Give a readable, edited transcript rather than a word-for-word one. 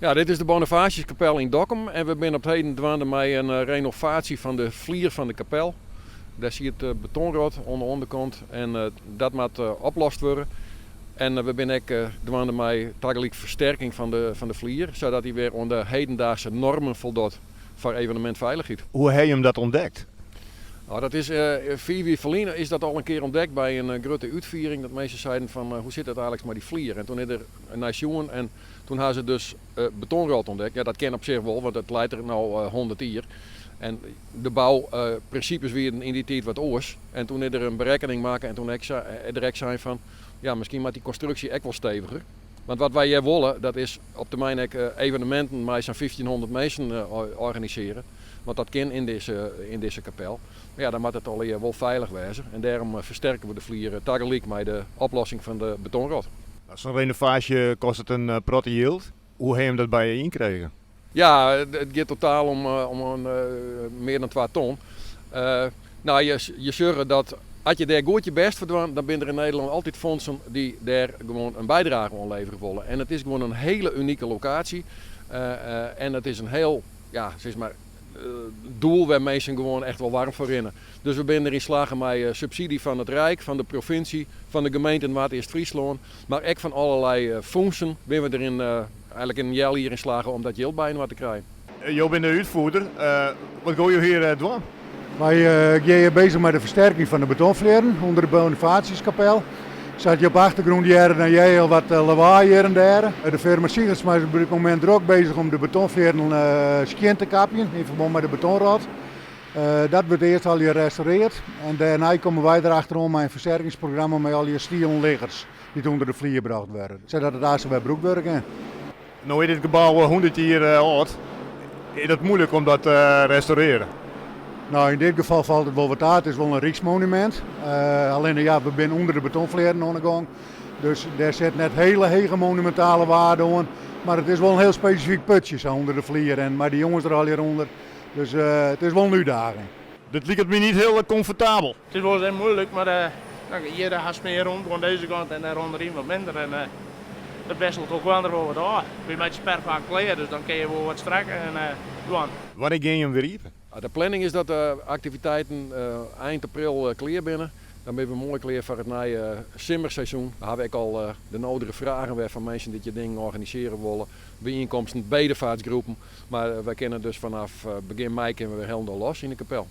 Ja, dit is de Bonifatiuskapel in Dokkum en we zijn op het heden dwaande met een renovatie van de vlier van de kapel. Daar zie je het betonrot onder de onderkant en dat moet opgelost worden. En we zijn ook dwaande met tegelijk versterking van de vlier, zodat hij weer onder hedendaagse normen voldoet voor evenementveiligheid. Hoe heb je hem dat ontdekt? Nou, dat is 4 jaar geleden is dat al een keer ontdekt bij een grote uitviering. Dat mensen zeiden van hoe zit het eigenlijk met die vlier? En toen is er een nation en toen hadden ze dus betonrot ontdekt. Ja, dat ken op zich wel, want het leidt er nou 100 jaar. En de bouwprincipes weer in die tijd wat oors. En toen is er een berekening maken en toen er zei van ja, misschien maakt die constructie ook wel steviger. Want wat wij hier willen, dat is op termijn evenementen met zo'n 1500 mensen organiseren. Want dat kan in deze kapel. Maar ja, dan moet het al hier wel veilig wezen. En daarom versterken we de vlier tegelijk met de oplossing van de betonrot. Zo'n renovatie kost het een protte yield. Hoe heb je hem dat bij je inkregen? Ja, het gaat totaal om meer dan 2 ton. Nou, je zorgt dat als je daar goed je best voor doet, dan zijn er in Nederland altijd fondsen die daar gewoon een bijdrage aan leveren willen. En het is gewoon een hele unieke locatie. En het is een heel, ja, zeg maar, doel waar mensen gewoon echt wel warm voor rennen. Dus we zijn erin slagen met subsidie van het Rijk, van de provincie, van de gemeente in Waard-Eerst-Friesland. Maar ook van allerlei fondsen zijn we erin eigenlijk in een jaar hierin slagen om dat geld bij wat te krijgen. Je bent de uitvoerder. Wat ga je hier doen? Wij zijn bezig met de versterking van de betonvlieren onder de Bonifatiuskapel. Zat je op de achtergrond jaren en jij al wat lawaai hier en daar. De firma Siegels is op dit moment er ook bezig om de betonvlieren schien te kappen in verband met de betonrot. Dat wordt eerst al gerestaureerd en daarna komen wij erachterom met een versterkingsprogramma met al je stielen liggers die onder de vlier gebracht werden. Zodat het daar bij Broekburg in. Nou is dit gebouw 100 jaar oud. Is het moeilijk om dat te restaureren? Nou, in dit geval valt het wel wat uit. Het is wel een rijksmonument. Alleen ja, we zijn onder de betonvlieren aan de gang. Dus daar zit net hele monumentale waarde aan. Maar het is wel een heel specifiek putje zo onder de vlier. Maar die jongens er al hieronder. Dus het is wel een uitdaging. Dit lijkt me niet heel comfortabel. Het is wel heel moeilijk, maar hier haast meer rond aan deze kant en daar onderin wat minder. En dat wisselt ook wel wat aan. Je met je per vaak kleden, dus dan kun je wel wat strekken en doen. Wanneer ga je hem weer iepen? De planning is dat de activiteiten eind april klaar binnen. Dan ben we mooi klaar voor het nieuwe simmerseizoen. Dan hebben we ook al de nodige vragen weer van mensen die je dingen organiseren willen. Bijeenkomsten, bedevaartsgroepen. Maar wij kunnen dus vanaf begin mei kunnen we weer helemaal los in de kapel.